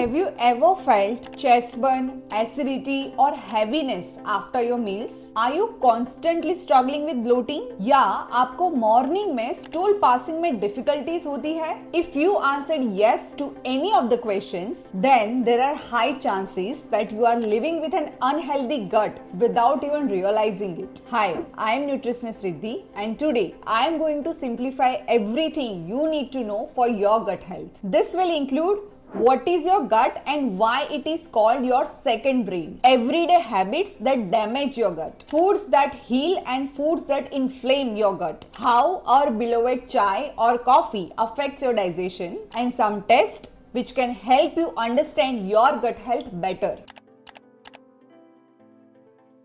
Have you ever felt chest burn, acidity or heaviness after your meals? Are you constantly struggling with bloating? या आपको morning में stool passing में difficulties होती है? If you answered yes to any of the questions, then there are high chances that you are living with an unhealthy gut without even realizing it. Hi, I am nutritionist Riddhi and today I am going to simplify everything you need to know for your gut health. This will include what is your gut and why it is called your second brain? Everyday habits that damage your gut. Foods that heal and foods that inflame your gut. How our beloved chai or coffee affects your digestion. And some tests which can help you understand your gut health better.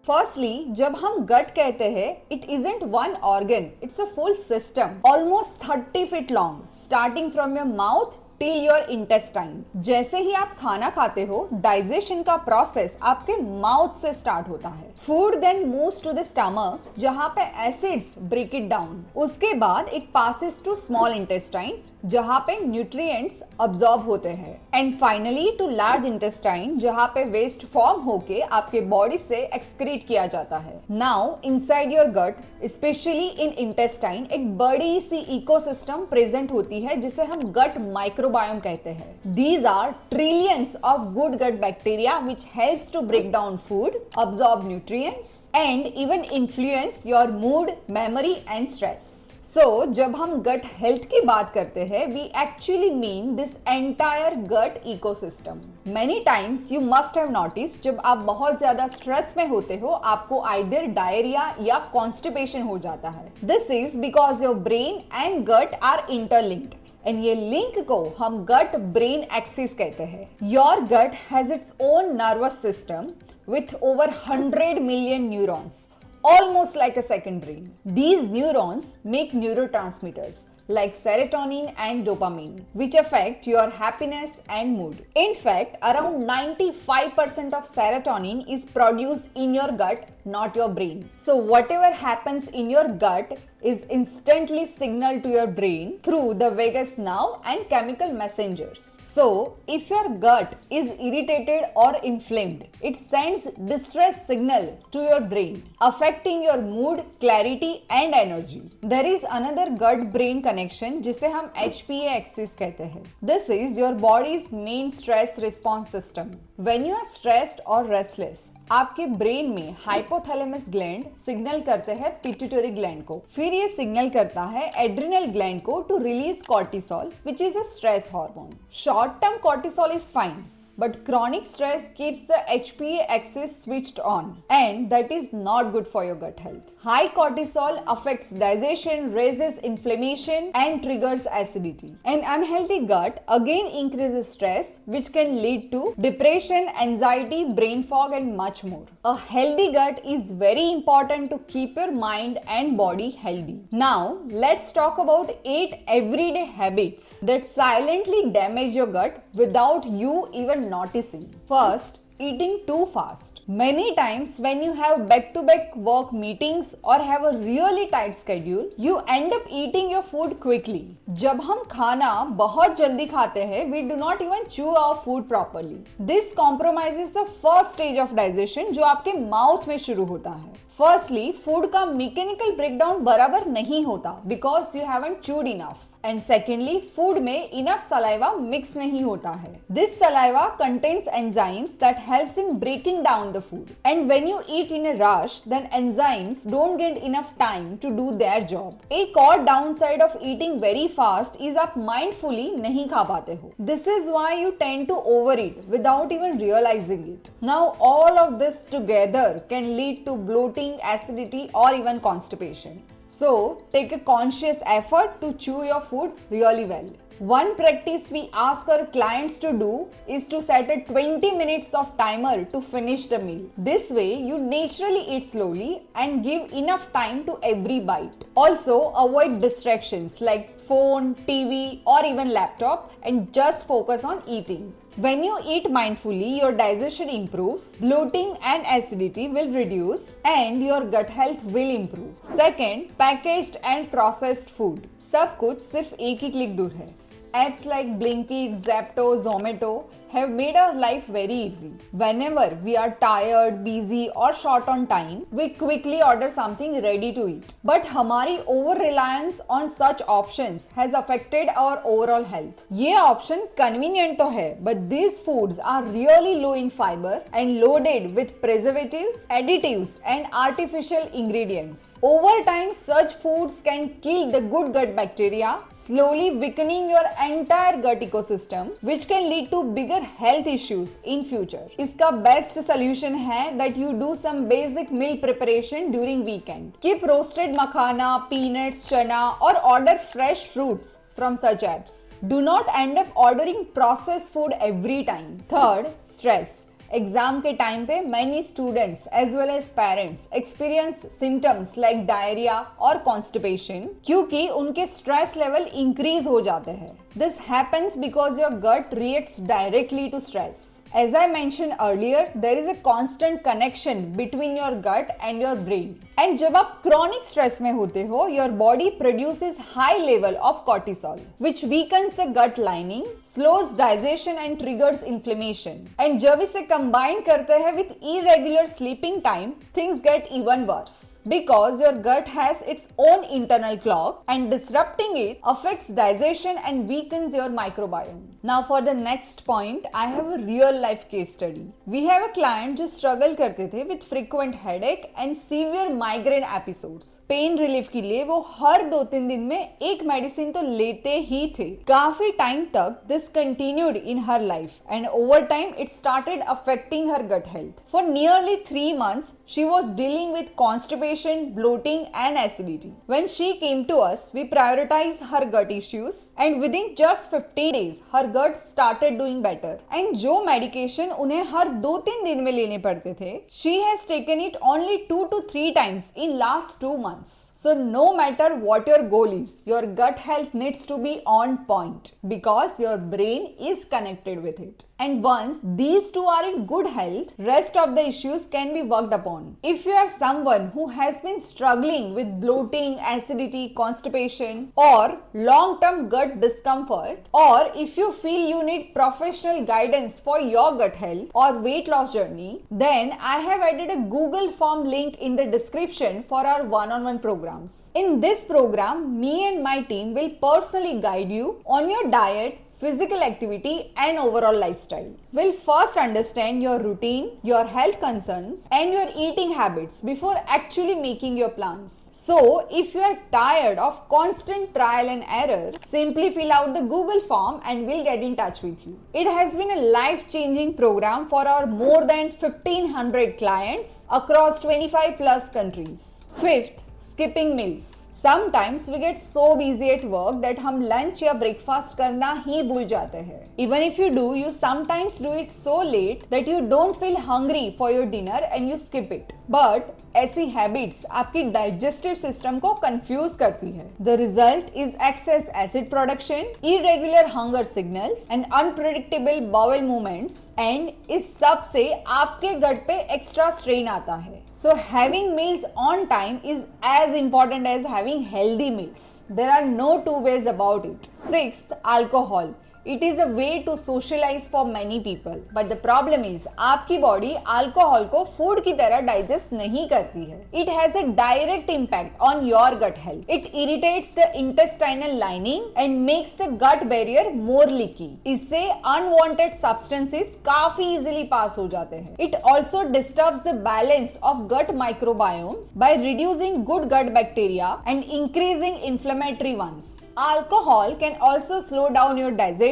Firstly, जब हम gut कहते हैं, it isn't one organ, it's a full system, almost 30 feet long, starting from your mouth till your intestine. जैसे ही आप खाना खाते हो, digestion का प्रोसेस आपके माउथ से स्टार्ट होता है. Food then moves to the stomach, जहां पे एसिड्स ब्रेक इट डाउन. उसके बाद it passes to small intestine, जहां पे न्यूट्रिएंट्स अब्सॉर्ब होते हैं. And finally to large intestine, जहां पे वेस्ट फॉर्म होके आपके बॉडी से एक्सक्रीट किया जाता है. Now inside your gut, specially in intestine, एक बड़ी सी इकोसिस्टम प्रेजेंट होती है जिसे हम गट माइक्रोबायोम कहते हैं. These are trillions of good gut bacteria which helps to break down food, absorb nutrients and even influence your mood, memory and stress. So, जब हम gut health की बात करते हैं, we actually mean this entire gut ecosystem. Many times you must have noticed जब आप बहुत ज्यादा स्ट्रेस में होते हो, आपको either diarrhea या constipation हो जाता है. This is because your brain and gut are interlinked. And ये लिंक को हम गट ब्रेन एक्सिस कहते हैं. Your gut has its own nervous system with over 100 million neurons, almost like a second brain. These neurons make neurotransmitters like serotonin and dopamine, which affect your happiness and mood. In fact, around 95% of serotonin is produced in your gut, not your brain. So whatever happens in your gut is instantly signaled to your brain through the vagus nerve and chemical messengers. So if your gut is irritated or inflamed, it sends distress signal to your brain, affecting your mood, clarity and energy. There is another gut brain connection जिसे हम HPA axis कहते हैं. This is your body's main stress response system. When you are stressed or restless, आपके brain में hypothalamus gland signal करते हैं pituitary gland को. फिर ये सिग्नल करता है एड्रिनल ग्लैंड को to release cortisol, which is a stress hormone. Short term cortisol is fine, but chronic stress keeps the HPA axis switched on, and that is not good for your gut health. High cortisol affects digestion, raises inflammation and triggers acidity. An unhealthy gut again increases stress, which can lead to depression, anxiety, brain fog and much more. A healthy gut is very important to keep your mind and body healthy. Now let's talk about 8 everyday habits that silently damage your gut without you even noticing. First, eating too fast. Many times when you have back-to-back work meetings or have a really tight schedule, you end up eating your food quickly. जब हम खाना बहुत जल्दी खाते हैं, we do not even chew our food properly. This compromises the first stage of digestion जो आपके mouth में शुरू होता है. Firstly, food का mechanical breakdown बराबर नहीं होता because you haven't chewed enough. And secondly, food में enough saliva mix नहीं होता है. This saliva contains enzymes that helps in breaking down the food. And when you eat in a rush, then enzymes don't get enough time to do their job. एक और downside of eating very fast is आप mindfully नहीं खा पाते हो. This is why you tend to overeat without even realizing it. Now all of this together can lead to bloating, acidity or even constipation. So take a conscious effort to chew your food really well. One practice we ask our clients to do is to set a 20 minutes of timer to finish the meal. This way you naturally eat slowly and give enough time to every bite. Also avoid distractions like phone, TV or even laptop and just focus on eating. When you eat mindfully, your digestion improves, bloating and acidity will reduce, and your gut health will improve. Second, packaged and processed food. सब कुछ सिर्फ एक ही click दूर है. Apps like Blinkit, Zepto, Zomato have made our life very easy. Whenever we are tired, busy or short on time, we quickly order something ready to eat. But हमारी over reliance on such options has affected our overall health. ये option convenient तो है, but these foods are really low in fiber and loaded with preservatives, additives and artificial ingredients. Over time, such foods can kill the good gut bacteria, slowly weakening your entire gut ecosystem, which can lead to bigger health issues in future. इसका best solution है that you do some basic meal preparation during weekend. Keep roasted makhana, peanuts, chana or order fresh fruits from such apps. Do not end up ordering processed food every time. Third, stress. Exam के time पे many students as well as parents experience symptoms like diarrhea और constipation क्योंकि उनके stress level increase हो जाते हैं. This happens because your gut reacts directly to stress. As I mentioned earlier, there is a constant connection between your gut and your brain. And जब आप chronic stress में होते हो, your body produces high level of cortisol, which weakens the gut lining, slows digestion and triggers inflammation. And जब इसे combine करते हैं with irregular sleeping time, things get even worse. Because your gut has its own internal clock and disrupting it affects digestion and weakens your microbiome. Now for the next point, I have a real life case study. We have a client जो struggle करते थे with frequent headache and severe migraine episodes. Pain relief के लिए वो हर 2-3 दिन में एक medicine तो लेते ही थे. काफी time तक this continued in her life and over time it started affecting her gut health. For nearly 3 months, she was dealing with constipation, bloating and acidity. When she came to us, we prioritized her gut issues and within just 15 days, her gut started doing better. And जो medication उन्हें हर 2-3 दिन में लेने पड़ते थे, she has taken it only 2 to 3 times in last 2 months. So no matter what your goal is, your gut health needs to be on point because your brain is connected with it. And once these two are in good health, rest of the issues can be worked upon. If you are someone who has been struggling with bloating, acidity, constipation or long-term gut discomfort, or if you feel you need professional guidance for your gut health or weight loss journey, then I have added a Google form link in the description for our one-on-one programs. In this program, me and my team will personally guide you on your diet, physical activity and overall lifestyle. We'll first understand your routine, your health concerns and your eating habits before actually making your plans. So, if you are tired of constant trial and error, simply fill out the Google form and we'll get in touch with you. It has been a life-changing program for our more than 1500 clients across 25 plus countries. Fifth, skipping meals. Sometimes we get so busy at work that हम lunch या breakfast करना ही भूल जाते हैं. Even if you do, you sometimes do it so late that you don't feel hungry for your dinner and you skip it. But ऐसी habits आपकी digestive system को confuse करती है. The result is excess acid production, irregular hunger signals and unpredictable bowel movements and इस सब से आपके गट पे एक्स्ट्रा स्ट्रेन आता है. So having meals on time is as important as having healthy meals. There are no two ways about it. Sixth, alcohol. It is a way to socialize for many people. But the problem is, आपकी body alcohol को food की तरह digest नहीं करती है. It has a direct impact on your gut health. It irritates the intestinal lining and makes the gut barrier more leaky. इससे unwanted substances काफी easily pass हो जाते हैं. It also disturbs the balance of gut microbiomes by reducing good gut bacteria and increasing inflammatory ones. Alcohol can also slow down your digestion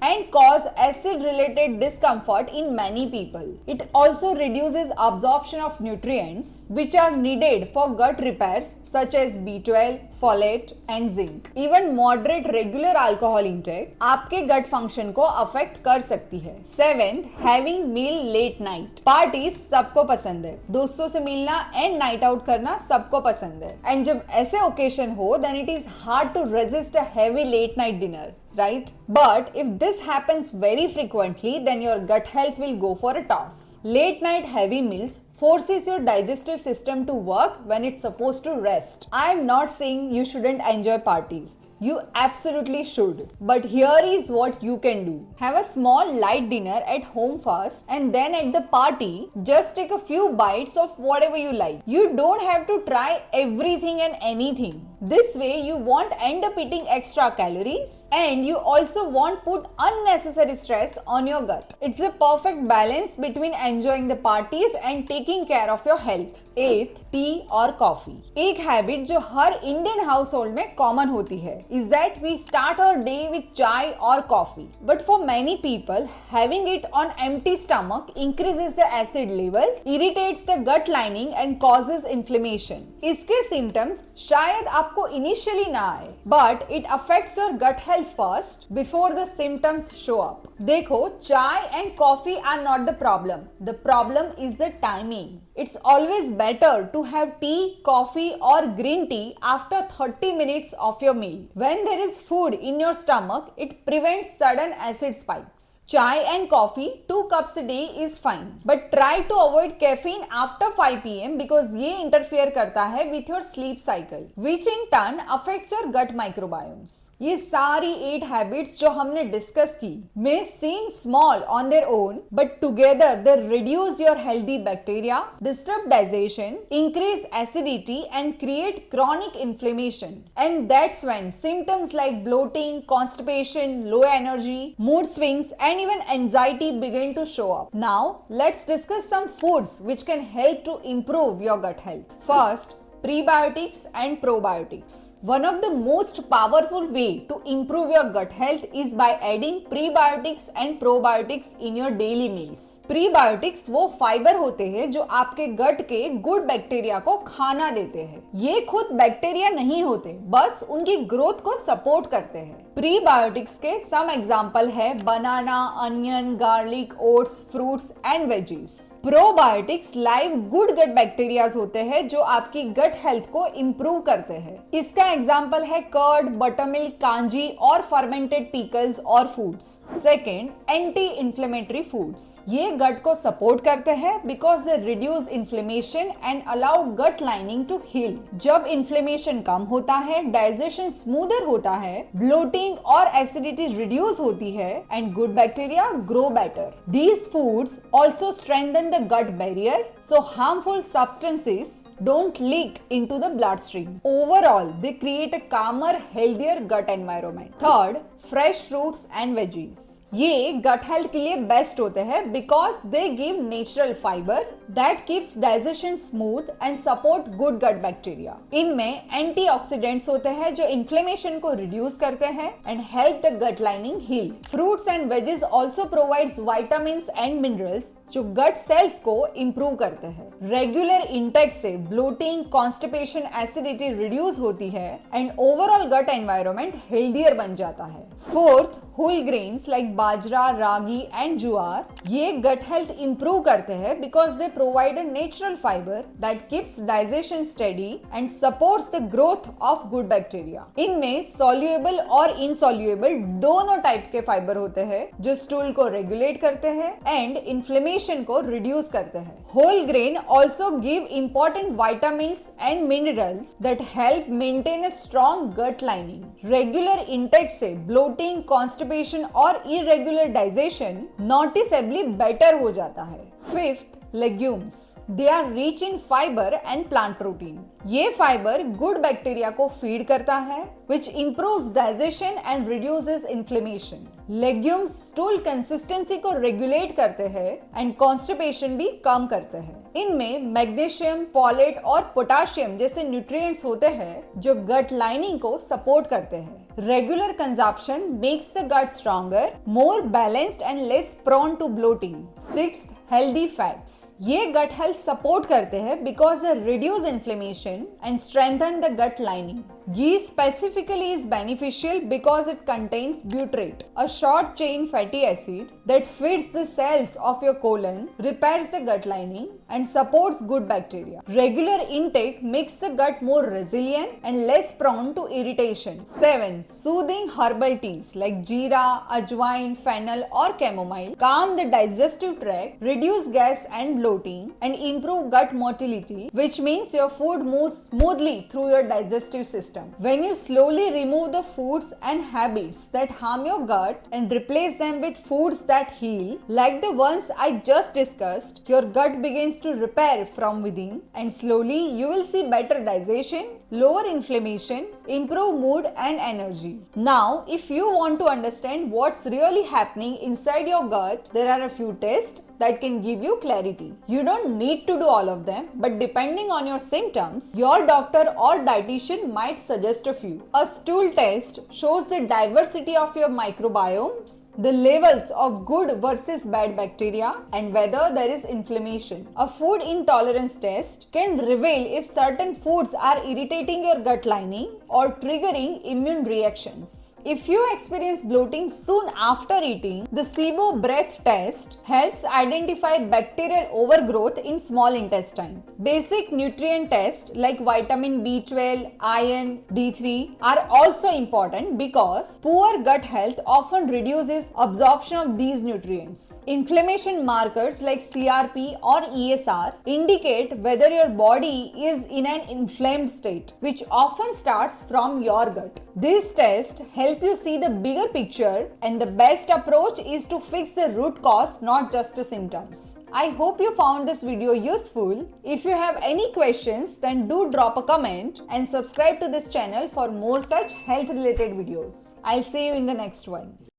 and cause acid-related discomfort in many people. It also reduces absorption of nutrients which are needed for gut repairs such as B12, folate and zinc. Even moderate regular alcohol intake आपके gut function को affect कर सकती है. Seventh, having meal late night. Parties सबको पसंद है. दोस्तों से मिलना and night out करना सबको पसंद है. And जब ऐसे occasion हो, then it is hard to resist a heavy late night dinner. Right? But if this happens very frequently, then your gut health will go for a toss. Late night heavy meals forces your digestive system to work when it's supposed to rest. I am not saying you shouldn't enjoy parties. You absolutely should. But here is what you can do. Have a small light dinner at home first, and then at the party, just take a few bites of whatever you like. You don't have to try everything and anything. This way you won't end up eating extra calories, and you also won't put unnecessary stress on your gut. It's a perfect balance between enjoying the parties and taking care of your health. 8th, tea और coffee. एक habit जो हर Indian house hold में common होती है is that we start our day with chai or coffee. But for many people, having it on empty stomach increases the acid levels, irritates the gut lining and causes inflammation. इसके symptoms शायद आपको initially ना आए, but it affects your gut health first before the symptoms show up. देखो, chai and coffee are not the problem. The problem is the timing. It's always better to have tea, coffee or green tea after 30 minutes of your meal. When there is food in your stomach, it prevents sudden acid spikes. Chai and coffee 2 cups a day is fine. But try to avoid caffeine after 5 pm because ये interfere करता है with your sleep cycle, which in turn affects your gut microbiomes. ये सारी 8 habits जो हमने discuss की may seem small on their own, but together they reduce your healthy bacteria, disturb digestion, increase acidity and create chronic inflammation. And that's when symptoms like bloating, constipation, low energy, mood swings and even anxiety begin to show up. Now, let's discuss some foods which can help to improve your gut health. First, prebiotics and probiotics. One of the most powerful way to improve your gut health is by adding prebiotics and probiotics in your daily meals. Prebiotics वो fibre होते हैं जो आपके गट के good bacteria को खाना देते हैं. ये खुद बैक्टीरिया नहीं होते, बस उनकी ग्रोथ को सपोर्ट करते हैं. प्रीबायोटिक्स के सम एग्जाम्पल है banana, onion, garlic, oats, fruits and veggies. Probiotics live good gut bacterias होते हैं जो आपकी गट हेल्थ को इंप्रूव करते हैं. इसका एग्जाम्पल है कर्ड, बटरमिल्क, कांजी और फर्मेंटेड पिकल्स और foods. Second, anti inflammatory foods. ये गट को सपोर्ट करते हैं because they reduce inflammation and allow gut lining to heal. जब इन्फ्लेमेशन कम होता है, डाइजेशन स्मूदर होता है, ब्लोटिंग और एसिडिटी रिड्यूस होती है and good bacteria grow better. These foods also strengthen the gut barrier, so harmful substances don't leak into the bloodstream. Overall, they create a calmer, healthier gut environment. Third, fresh fruits and veggies. ये gut health के लिए best होते हैं because they give natural fibre that keeps digestion smooth and support good gut bacteria. इनमें antioxidants होते हैं जो inflammation को रिड्यूस करते हैं and help the gut lining heal. Fruits and veggies also provides vitamins and minerals जो gut cells को improve करते हैं. रेगुलर इंटेक से ब्लोटिंग, कॉन्स्टिपेशन, एसिडिटी रिड्यूस होती है and overall gut environment healthier बन जाता है. Fourth, whole grains like bajra, ragi and जुआर. ये गट हेल्थ इंप्रूव करते हैं because they provide a natural fibre that keeps digestion steady and supports the growth of good bacteria. इनमें सॉल्युएबल और इनसॉल्युएबल दोनों टाइप के फाइबर होते हैं जो स्टूल को रेगुलेट करते हैं एंड इन्फ्लेमेशन को रिड्यूस करते हैं. Whole grain also give important vitamins and minerals that help maintain a strong gut lining. Regular intake से ब्लोटिंग, कॉन्स्टिपेशन और irregular digestion noticeably better हो जाता है. Fifth, legumes. They are rich in fiber and plant protein. ये fibre good bacteria को feed करता है which improves digestion and reduces inflammation. Legumes stool consistency को रेगुलेट करते हैं एंड कॉन्स्टिपेशन भी कम करते हैं. इनमें मैग्नीशियम, फोलेट और पोटाशियम जैसे न्यूट्रिएंट्स होते हैं जो गट लाइनिंग को सपोर्ट करते हैं. Regular consumption makes the gut stronger, more balanced and less prone to bloating. Sixth, healthy fats. ये gut health support करते हैं because they reduce inflammation and strengthen the gut lining. Ghee specifically is beneficial because it contains butyrate, a short chain fatty acid that feeds the cells of your colon, repairs the gut lining and supports good bacteria. Regular intake makes the gut more resilient and less prone to irritation. 7. Soothing herbal teas like jeera, ajwain, fennel or chamomile calm the digestive tract, reduce gas and bloating and improve gut motility, which means your food moves smoothly through your digestive system. system. When you slowly remove the foods and habits that harm your gut and replace them with foods that heal, like the ones I just discussed, your gut begins to repair from within, and slowly you will see better digestion, lower inflammation, improve mood and energy. Now, if you want to understand what's really happening inside your gut, there are a few tests that can give you clarity. You don't need to do all of them, but depending on your symptoms, your doctor or dietitian might suggest a few. A stool test shows the diversity of your microbiomes, the levels of good versus bad bacteria, and whether there is inflammation. A food intolerance test can reveal if certain foods are irritating your gut lining or triggering immune reactions. If you experience bloating soon after eating, the SIBO breath test helps identify bacterial overgrowth in small intestine. Basic nutrient tests like vitamin B12, iron, D3 are also important because poor gut health often reduces absorption of these nutrients. Inflammation markers like CRP or ESR indicate whether your body is in an inflamed state, which often starts from your gut. These tests help you see the bigger picture, and the best approach is to fix the root cause, not just the symptoms. I hope you found this video useful. If you have any questions, then do drop a comment and subscribe to this channel for more such health related videos. I'll see you in the next one.